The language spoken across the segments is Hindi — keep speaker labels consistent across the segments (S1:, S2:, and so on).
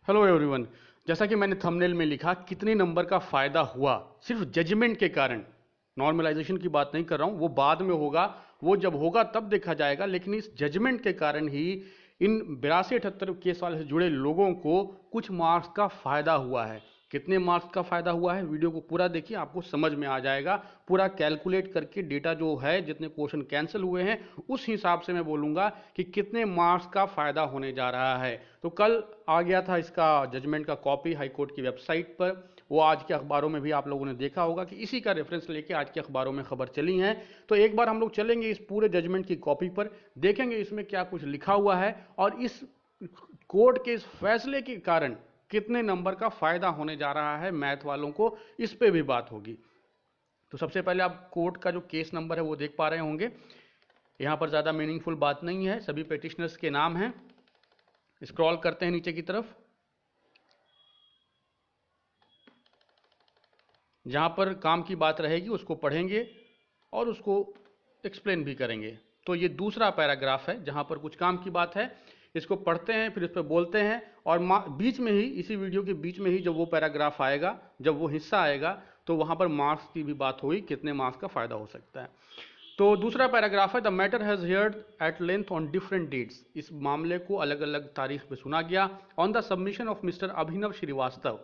S1: Hello everyone. जैसा कि मैंने थंबनेल में लिखा, कितने नंबर का फायदा हुआ सिर्फ जजमेंट के कारण। नॉर्मलाइजेशन की बात नहीं कर रहा हूं, वो बाद में होगा, वो जब होगा तब देखा जाएगा। लेकिन इस जजमेंट के कारण ही इन 82-78 केस वाले से जुड़े लोगों को कुछ मार्क्स का फायदा हुआ है। कितने मार्क्स का फायदा हुआ है, वीडियो को पूरा देखिए, आपको समझ में आ जाएगा। पूरा कैलकुलेट करके डेटा जो है, जितने क्वेश्चन कैंसिल हुए हैं उस हिसाब से मैं बोलूंगा कि कितने मार्क्स का फायदा होने जा रहा है। तो कल आ गया था इसका जजमेंट का कॉपी हाईकोर्ट की वेबसाइट पर, वो आज के अखबारों में भी आप लोगों ने देखा होगा कि इसी का रेफरेंस लेके आज के अखबारों में खबर चली है। तो एक बार हम लोग चलेंगे इस पूरे जजमेंट की कॉपी पर, देखेंगे इसमें क्या कुछ लिखा हुआ है और इस कोर्ट के इस फैसले के कारण कितने नंबर का फायदा होने जा रहा है मैथ वालों को, इस पे भी बात होगी। तो सबसे पहले आप कोर्ट का जो केस नंबर है वो देख पा रहे होंगे। यहां पर ज्यादा मीनिंगफुल बात नहीं है, सभी पेटिशनर्स के नाम हैं। स्क्रॉल करते हैं नीचे की तरफ, जहां पर काम की बात रहेगी उसको पढ़ेंगे और उसको एक्सप्लेन भी करेंगे। तो ये दूसरा पैराग्राफ है जहां पर कुछ काम की बात है, इसको पढ़ते हैं फिर इस पर बोलते हैं। और बीच में ही, इसी वीडियो के बीच में ही जब वो पैराग्राफ आएगा, जब वो हिस्सा आएगा, तो वहां पर मार्क्स की भी बात होगी, कितने मार्क्स का फायदा हो सकता है। तो दूसरा पैराग्राफ है, the matter has heard at length on different dates. इस मामले को अलग अलग तारीख में सुना गया। On the submission of mister Abhinav Shrivastava,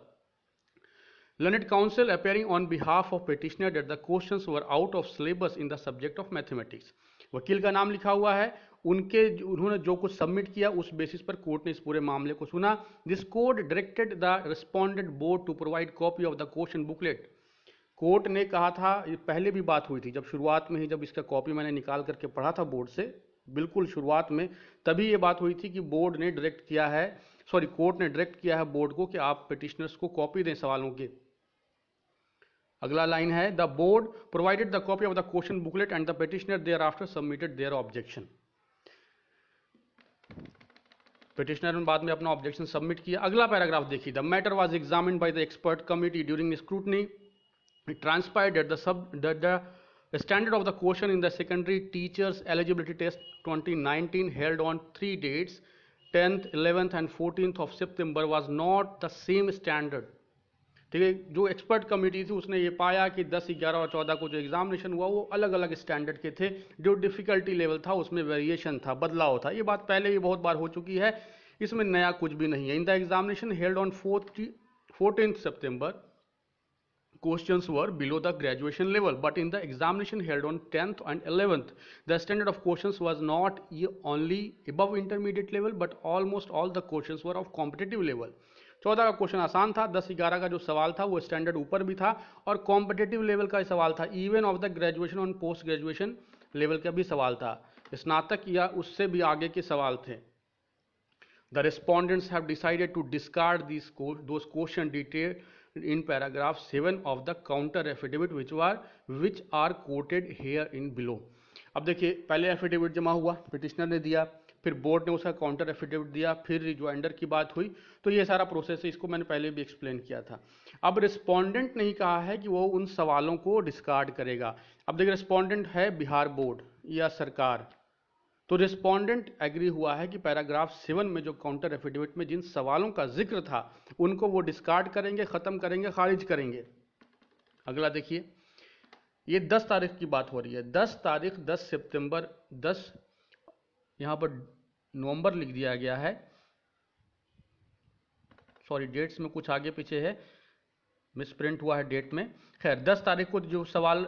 S1: learned counsel appearing on behalf of petitioner that the questions were out of syllabus in the subject of mathematics। वकील का नाम लिखा हुआ है, उन्होंने जो कुछ सबमिट किया उस बेसिस पर कोर्ट ने इस पूरे मामले को सुना। This court directed the respondent board to provide copy of the question booklet. Court ने कहा था, पहले भी बात हुई थी, जब शुरुआत में ही जब इसका कॉपी मैंने निकाल करके पढ़ा था बोर्ड से, बिल्कुल शुरुआत में, तभी ये बात हुई थी कि बोर्ड ने डायरेक्ट किया है, सॉरी कोर्ट ने डायरेक्ट किया है बोर्ड को कि आप पिटिशनर्स को कॉपी दें सवालों की। अगला लाइन है, the board provided the copy of the question booklet and the petitioner thereafter submitted their objection. Petitioner ने बाद में अपना ऑब्जेक्शन सबमिट किया। अगला पैराग्राफ देखिए, the matter was examined by the expert committee during scrutiny. It transpired that the standard of the question in the secondary teachers eligibility test 2019 held on 3 dates, 10th 11th and 14th of September was not the same standard। ठीक है, जो एक्सपर्ट कमेटी थी उसने ये पाया कि 10, 11 और 14 को जो एग्जामिनेशन हुआ वो अलग अलग स्टैंडर्ड के थे। जो डिफिकल्टी लेवल था उसमें वेरिएशन था, बदलाव था। ये बात पहले भी बहुत बार हो चुकी है, इसमें नया कुछ भी नहीं है। In the examination held on 14th September, questions were below the graduation level, but in the examination held on 10th and 11th, the standard of questions was not only above intermediate level but almost all the questions were of competitive level। 14 का क्वेश्चन आसान था, 10-11 का जो सवाल था वो स्टैंडर्ड ऊपर भी था और कॉम्पिटेटिव लेवल का सवाल था। इवन ऑफ द ग्रेजुएशन और पोस्ट ग्रेजुएशन लेवल का भी सवाल था, स्नातक या उससे भी आगे के सवाल थे। The respondents have decided to discard those question detailed in paragraph 7 of the counter affidavit which are quoted here in below। अब देखिए, पहले एफिडेविट जमा हुआ, पिटिशनर ने दिया, फिर बोर्ड ने उसका काउंटर एफिडेविट दिया, फिर रिजॉइंडर की बात हुई। तो ये सारा प्रोसेस है, इसको मैंने पहले भी एक्सप्लेन किया था। अब रिस्पोंडेंट ने कहा है कि वो उन सवालों को डिस्कार्ड करेगा। अब देखिए, रिस्पोंडेंट है बिहार बोर्ड या सरकार। तो रिस्पोंडेंट एग्री हुआ है कि पैराग्राफ 7 में जो काउंटर एफिडेविट में जिन सवालों का जिक्र था उनको वो डिस्कार्ड करेंगे, खत्म करेंगे, खारिज करेंगे। अगला देखिए, ये 10 तारीख की बात हो रही है। 10 तारीख, 10 सितंबर, 10 यहां पर नवंबर लिख दिया गया है, सॉरी डेट्स में कुछ आगे पीछे है, मिसप्रिंट हुआ है डेट में। खैर, 10 तारीख को जो सवाल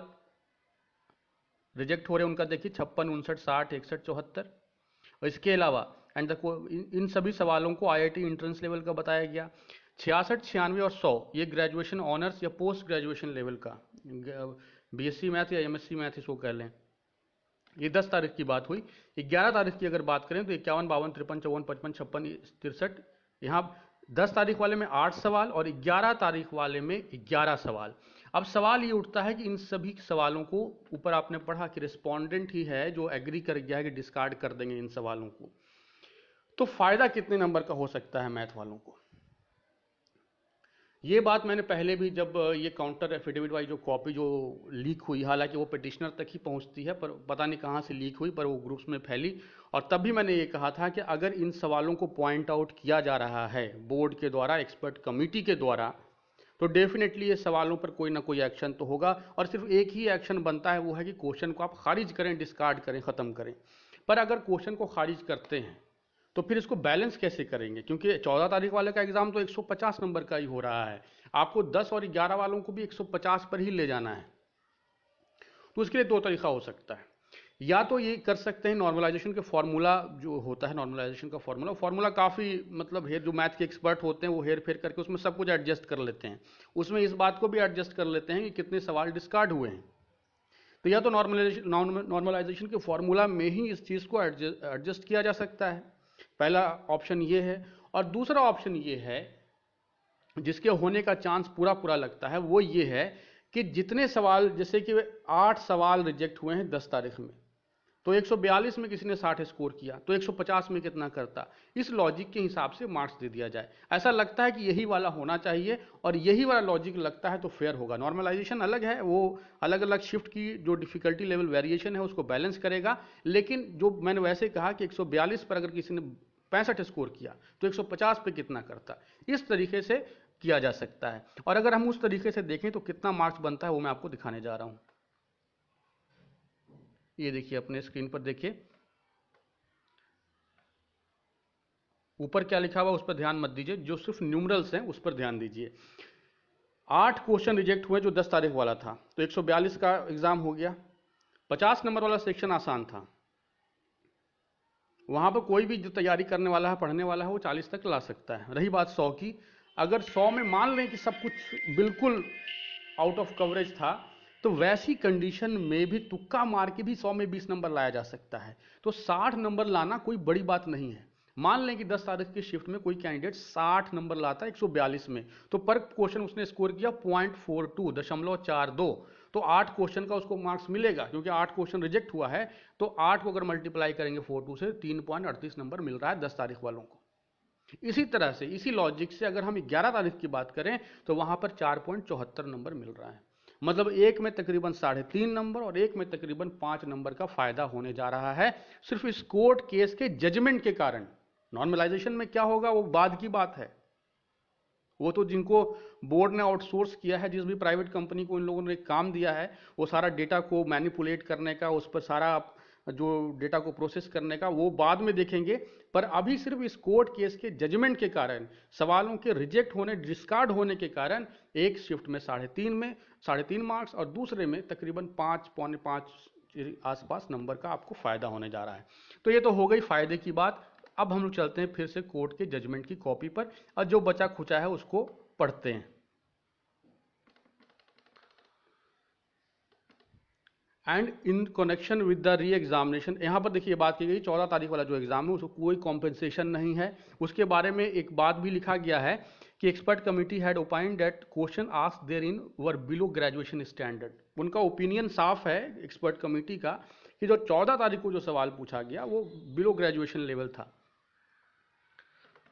S1: रिजेक्ट हो रहे हैं उनका देखिए 56, 59, 60, 61, 74। और इसके अलावा इन सभी सवालों को आईआईटी एंट्रेंस लेवल का बताया गया। 66, 96 और 100 ये ग्रेजुएशन ऑनर्स या पोस्ट ग्रेजुएशन लेवल का, बीएससी मैथ या एमएससी मैथ इसको कह लें। ये 10 तारीख की बात हुई। 11 तारीख की अगर बात करें तो 51, 52, 53, 54, 55, 56, 63, यहाँ 10 तारीख वाले में 8 सवाल और 11 तारीख वाले में 11 सवाल। अब सवाल ये उठता है कि इन सभी सवालों को, ऊपर आपने पढ़ा कि रिस्पोंडेंट ही है जो एग्री कर गया है कि डिस्कार्ड कर देंगे इन सवालों को। तो फायदा कितने नंबर का हो सकता है मैथ वालों को? ये बात मैंने पहले भी, जब ये काउंटर एफिडेविट वाली जो कॉपी जो लीक हुई, हालांकि वो पिटिशनर तक ही पहुंचती है, पर पता नहीं कहाँ से लीक हुई, पर वो ग्रुप्स में फैली। और तब भी मैंने ये कहा था कि अगर इन सवालों को पॉइंट आउट किया जा रहा है बोर्ड के द्वारा, एक्सपर्ट कमेटी के द्वारा, तो डेफिनेटली ये सवालों पर कोई ना कोई एक्शन तो होगा। और सिर्फ एक ही एक्शन बनता है, वो है कि क्वेश्चन को आप खारिज करें, डिस्कार्ड करें, ख़त्म करें। पर अगर क्वेश्चन को खारिज करते हैं तो फिर इसको बैलेंस कैसे करेंगे, क्योंकि 14 तारीख वाले का एग्जाम तो 150 नंबर का ही हो रहा है, आपको 10 और 11 वालों को भी 150 पर ही ले जाना है। तो उसके लिए दो तरीका हो सकता है, या तो ये कर सकते हैं नॉर्मलाइजेशन के फॉर्मूला जो होता है, नॉर्मलाइजेशन का फॉर्मूला काफ़ी मतलब हेर, जो मैथ के एक्सपर्ट होते हैं वो हेर फेर करके उसमें सब कुछ एडजस्ट कर लेते हैं, उसमें इस बात को भी एडजस्ट कर लेते हैं कि कितने सवाल डिस्कार्ड हुए हैं। तो या तो नॉर्मलाइजेशन के फॉर्मूला में ही इस चीज़ को एडजस्ट किया जा सकता है, पहला ऑप्शन ये है। और दूसरा ऑप्शन ये है, जिसके होने का चांस पूरा पूरा लगता है, वो ये है कि जितने सवाल, जैसे कि 8 सवाल रिजेक्ट हुए हैं 10 तारीख में, तो 142 में किसी ने 60 स्कोर किया, तो 150 में कितना करता, इस लॉजिक के हिसाब से मार्क्स दे दिया जाए। ऐसा लगता है कि यही वाला होना चाहिए, और यही वाला लॉजिक लगता है तो फेयर होगा। नॉर्मलाइजेशन अलग है, वो अलग अलग शिफ्ट की जो डिफिकल्टी लेवल वेरिएशन है उसको बैलेंस करेगा, लेकिन जो मैंने वैसे कहा कि 142 पर अगर किसी ने 65 स्कोर किया तो 150 पे कितना करता, इस तरीके से किया जा सकता है। और अगर हम उस तरीके से देखें तो कितना मार्क्स बनता है वो मैं आपको दिखाने जा रहा हूं। ये देखिए, अपने स्क्रीन पर देखिए, ऊपर क्या लिखा हुआ उस पर ध्यान मत दीजिए, जो सिर्फ न्यूमरल्स हैं उस पर ध्यान दीजिए। 8 क्वेश्चन रिजेक्ट हुए जो 10 तारीख वाला था, तो 142 का एग्जाम हो गया। 50 नंबर वाला सेक्शन आसान था, वहां पर कोई भी जो तैयारी करने वाला है, पढ़ने वाला है, वो 40 तक ला सकता है। रही बात 100 की, अगर 100 में मान लें कि सब कुछ बिल्कुल आउट ऑफ कवरेज था, तो वैसी कंडीशन में भी तुक्का मार के भी 100 में 20 नंबर लाया जा सकता है। तो 60 नंबर लाना कोई बड़ी बात नहीं है। मान लें कि 10 तारीख की शिफ्ट में कोई कैंडिडेट 60 नंबर लाता है 142 में, तो पर क्वेश्चन उसने स्कोर किया 0.42, तो 8 क्वेश्चन का उसको मार्क्स मिलेगा, क्योंकि 8 क्वेश्चन रिजेक्ट हुआ है। तो 8 को अगर मल्टीप्लाई करेंगे 42 से, 3.38 नंबर मिल रहा है 10 तारीख वालों को। इसी तरह से, इसी लॉजिक से अगर हम 11 तारीख की बात करें तो वहां पर 4.74 नंबर मिल रहा है। मतलब एक में तकरीबन 3.5 नंबर और एक में तकरीबन 5 नंबर का फायदा होने जा रहा है, सिर्फ इस कोर्ट केस के जजमेंट के कारण। नॉर्मलाइजेशन में क्या होगा वो बाद की बात है, वो तो जिनको बोर्ड ने आउटसोर्स किया है, जिस भी प्राइवेट कंपनी को इन लोगों ने काम दिया है, वो सारा डेटा को मैनिपुलेट करने का, उस पर सारा जो डेटा को प्रोसेस करने का, वो बाद में देखेंगे। पर अभी सिर्फ इस कोर्ट केस के जजमेंट के कारण, सवालों के रिजेक्ट होने, डिस्कार्ड होने के कारण, एक शिफ्ट में 3.5 मार्क्स और दूसरे में तकरीबन 5.5 के आसपास नंबर का आपको फायदा होने जा रहा है। तो ये तो हो गई फायदे की बात। अब हम लोग चलते हैं फिर से कोर्ट के जजमेंट की कॉपी पर, और जो बचा खुचा है उसको पढ़ते हैं। And in connection with the re examination, यहाँ पर देखिए बात की गई 14 तारीख वाला जो एग्जाम है उसको कोई कॉम्पेंसेशन नहीं है। उसके बारे में एक बात भी लिखा गया है कि expert committee had opined that question asked therein were below graduation standard. उनका ओपिनियन साफ है एक्सपर्ट कमिटी का कि जो 14 तारीख को जो सवाल पूछा गया वो बिलो ग्रेजुएशन लेवल था।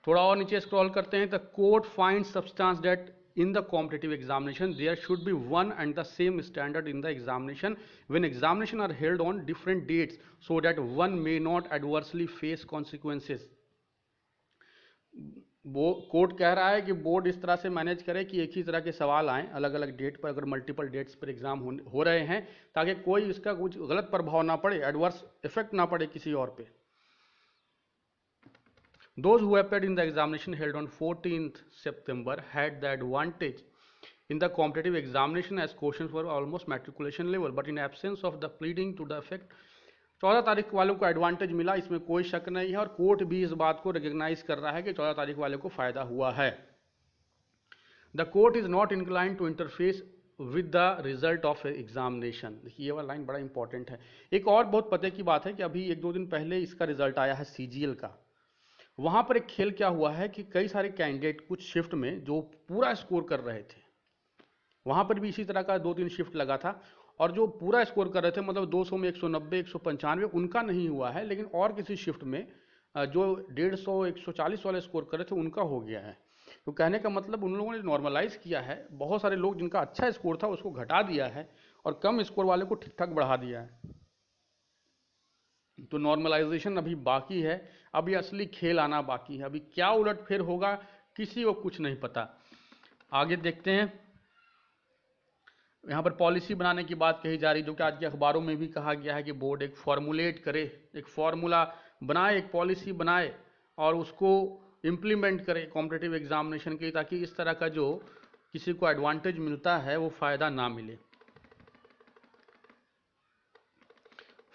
S1: थोड़ा और नीचे स्क्रॉल करते हैं, the court find substance that in the competitive examination there should be one and the same standard in the examination when examination are held on different dates so that one may not adversely face consequences। वो कोर्ट कह रहा है कि बोर्ड इस तरह से मैनेज करे कि एक ही तरह के सवाल आए अलग अलग डेट पर, अगर मल्टीपल डेट्स पर एग्जाम हो रहे हैं, ताकि कोई इसका कुछ गलत प्रभाव ना पड़े, एडवर्स इफेक्ट ना पड़े किसी और पे। Those who appeared in the examination held on 14th September had the advantage in the competitive examination as questions were almost matriculation level, but in absence of the pleading to the effect 14 तारीख वालों को एडवांटेज मिला, इसमें कोई शक नहीं है, और कोर्ट भी इस बात को रिकग्नाइज कर रहा है कि 14 तारीख वाले को फायदा हुआ है। The court is not incline to interface with the result of examination. देखिए ये वाला लाइन बड़ा इंपॉर्टेंट है। एक और बहुत पते की बात है कि अभी 1-2 दिन पहले इसका रिजल्ट आया है CGL का। वहां पर एक खेल क्या हुआ है कि कई सारे कैंडिडेट कुछ शिफ्ट में जो पूरा स्कोर कर रहे थे, वहां पर भी इसी तरह का 2-3 शिफ्ट लगा था, और जो पूरा स्कोर कर रहे थे मतलब 200 में 190, 195, उनका नहीं हुआ है, लेकिन और किसी शिफ्ट में जो 150, 140 वाले स्कोर कर रहे थे उनका हो गया है। तो कहने का मतलब उन लोगों ने नॉर्मलाइज किया है, बहुत सारे लोग जिनका अच्छा स्कोर था उसको घटा दिया है और कम स्कोर वाले को ठीक ठाक बढ़ा दिया है। तो नॉर्मलाइजेशन अभी बाकी है, अभी असली खेल आना बाकी है। अभी क्या उलटफेर होगा किसी को कुछ नहीं पता। आगे देखते हैं, यहाँ पर पॉलिसी बनाने की बात कही जा रही, जो कि आज के अखबारों में भी कहा गया है कि बोर्ड एक फॉर्मुलेट करे, एक फॉर्मूला बनाए, एक पॉलिसी बनाए और उसको इम्प्लीमेंट करे कॉम्पिटिटिव एग्जामिनेशन के लिए, ताकि इस तरह का जो किसी को एडवांटेज मिलता है वो फायदा ना मिले।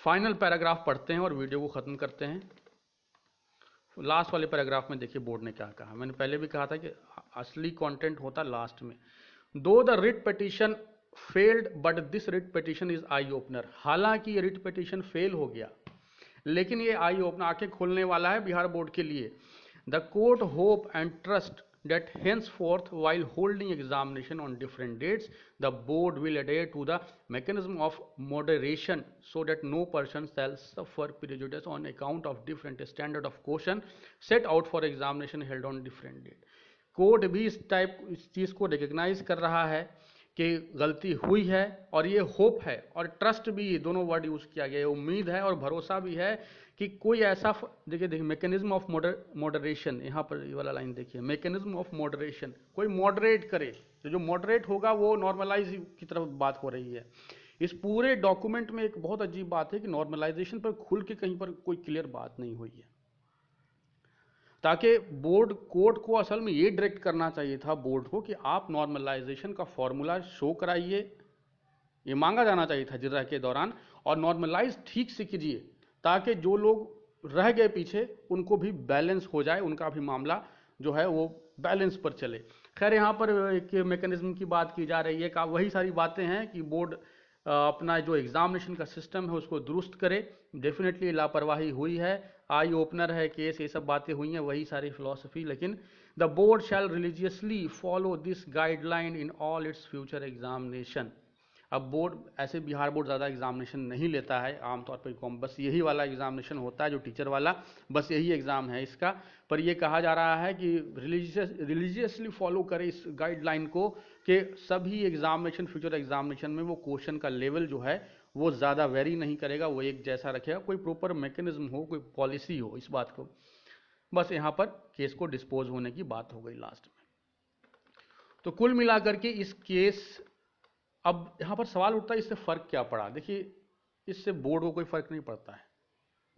S1: फाइनल पैराग्राफ पढ़ते हैं और वीडियो को खत्म करते हैं। लास्ट वाले पैराग्राफ में देखिए बोर्ड ने क्या कहा। मैंने पहले भी कहा था कि असली कंटेंट होता लास्ट में। दो the writ petition failed but this writ petition is eye opener. हालांकि ये रिट पिटीशन फेल हो गया, लेकिन ये आई ओपनर, आंखें खोलने वाला है बिहार बोर्ड के लिए। The court hope and trust that henceforth while holding examination on different dates the board will adhere to the mechanism of moderation so that no person shall suffer prejudice on account of different standard of question set out for examination held on different date। Court भी इस चीज़ को रिकग्नाइज कर रहा है कि गलती हुई है, और ये होप है और ट्रस्ट भी, ये दोनों वर्ड यूज़ किया गया है। उम्मीद है और भरोसा भी है कि कोई ऐसा, देखिए मैकेनिज्म ऑफ मॉडरेशन, यहाँ पर ये वाला लाइन देखिए, मैकेनिज्म ऑफ मॉडरेशन, कोई मॉडरेट करे, तो जो मॉडरेट होगा वो नॉर्मलाइज की तरफ बात हो रही है। इस पूरे डॉक्यूमेंट में एक बहुत अजीब बात है कि नॉर्मलाइजेशन पर खुल के कहीं पर कोई क्लियर बात नहीं हुई है, ताकि बोर्ड कोर्ट को असल में ये डायरेक्ट करना चाहिए था बोर्ड को कि आप नॉर्मलाइजेशन का फॉर्मूला शो कराइए, ये मांगा जाना चाहिए था जिर्रा के दौरान, और नॉर्मलाइज ठीक से कीजिए ताकि जो लोग रह गए पीछे उनको भी बैलेंस हो जाए, उनका भी मामला जो है वो बैलेंस पर चले। खैर यहाँ पर एक मैकेनिज्म की बात की जा रही है कि वही सारी बातें हैं कि बोर्ड अपना जो एग्जामिनेशन का सिस्टम है उसको दुरुस्त करे। डेफिनेटली लापरवाही हुई है, आई ओपनर है केस, ये सब बातें हुई हैं, वही सारी फिलॉसफी। लेकिन the board shall religiously follow this guideline in all its future examination. अब बोर्ड ऐसे, बिहार बोर्ड ज़्यादा एग्जामिनेशन नहीं लेता है आमतौर पर, कम बस यही वाला एग्जामिनेशन होता है जो टीचर वाला, बस यही एग्ज़ाम है इसका। पर ये कहा जा रहा है कि रिलीजियसली फॉलो करे इस गाइडलाइन को कि सभी एग्जामिनेशन, फ्यूचर एग्जामिनेशन में वो क्वेश्चन का लेवल जो है वो ज़्यादा वेरी नहीं करेगा, वो एक जैसा रखेगा, कोई प्रॉपर मैकेनिज्म हो, कोई पॉलिसी हो इस बात को। बस यहाँ पर केस को डिस्पोज होने की बात हो गई लास्ट में। तो कुल मिलाकर के इस केस, अब यहाँ पर सवाल उठता है इससे फ़र्क क्या पड़ा। देखिए, इससे बोर्ड को कोई फ़र्क नहीं पड़ता है।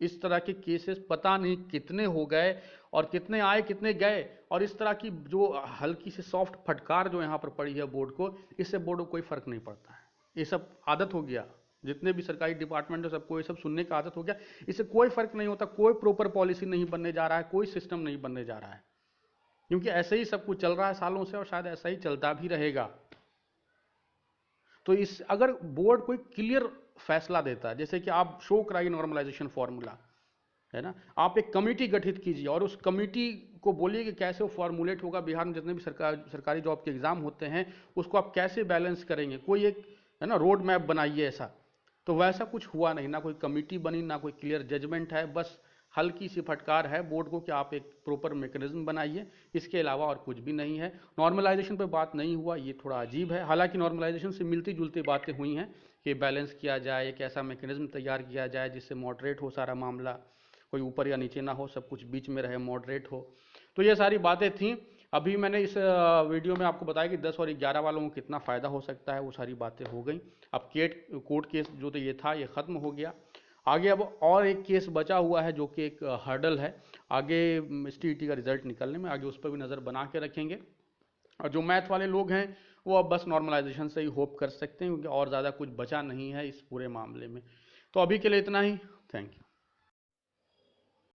S1: इस तरह के केसेस पता नहीं कितने हो गए और कितने आए कितने गए, और इस तरह की जो हल्की से सॉफ्ट फटकार जो यहाँ पर पड़ी है बोर्ड को, इससे बोर्ड को कोई फ़र्क नहीं पड़ता है। ये सब आदत हो गया, जितने भी सरकारी डिपार्टमेंट है सबको ये सब सुनने का आदत हो गया। इससे कोई फ़र्क नहीं होता, कोई प्रॉपर पॉलिसी नहीं बनने जा रहा है, कोई सिस्टम नहीं बनने जा रहा है, क्योंकि ऐसे ही सब कुछ चल रहा है सालों से और शायद ऐसा ही चलता भी रहेगा। तो इस, अगर बोर्ड कोई क्लियर फैसला देता है, जैसे कि आप शो कराइए नॉर्मलाइजेशन फॉर्मूला, है ना, आप एक कमेटी गठित कीजिए और उस कमेटी को बोलिए कि कैसे वो फॉर्मुलेट होगा, बिहार में जितने भी सरकारी जॉब के एग्जाम होते हैं उसको आप कैसे बैलेंस करेंगे, कोई एक, है ना, रोड मैप बनाइए ऐसा। तो वैसा कुछ हुआ नहीं, ना कोई कमेटी बनी, ना कोई क्लियर जजमेंट है, बस हल्की सी फटकार है बोर्ड को कि आप एक प्रॉपर मैकेनिज्म बनाइए, इसके अलावा और कुछ भी नहीं है। नॉर्मलाइजेशन पे बात नहीं हुआ, ये थोड़ा अजीब है। हालांकि नॉर्मलाइजेशन से मिलती जुलती बातें हुई हैं कि बैलेंस किया जाए, एक ऐसा मैकेनिज्म तैयार किया जाए जिससे मॉडरेट हो सारा मामला, कोई ऊपर या नीचे ना हो, सब कुछ बीच में रहे, मॉडरेट हो। तो ये सारी बातें थी। अभी मैंने इस वीडियो में आपको बताया कि 10 और 11 वालों को कितना फ़ायदा हो सकता है, वो सारी बातें हो गई। अब कोर्ट केस जो तो ये था ये ख़त्म हो गया। आगे अब और एक केस बचा हुआ है जो कि एक हर्डल है आगे STET का रिजल्ट निकलने में, आगे उस पर भी नज़र बना के रखेंगे। और जो मैथ वाले लोग हैं वो अब बस नॉर्मलाइजेशन से ही होप कर सकते हैं, क्योंकि और ज़्यादा कुछ बचा नहीं है इस पूरे मामले में। तो अभी के लिए इतना ही। Thank you.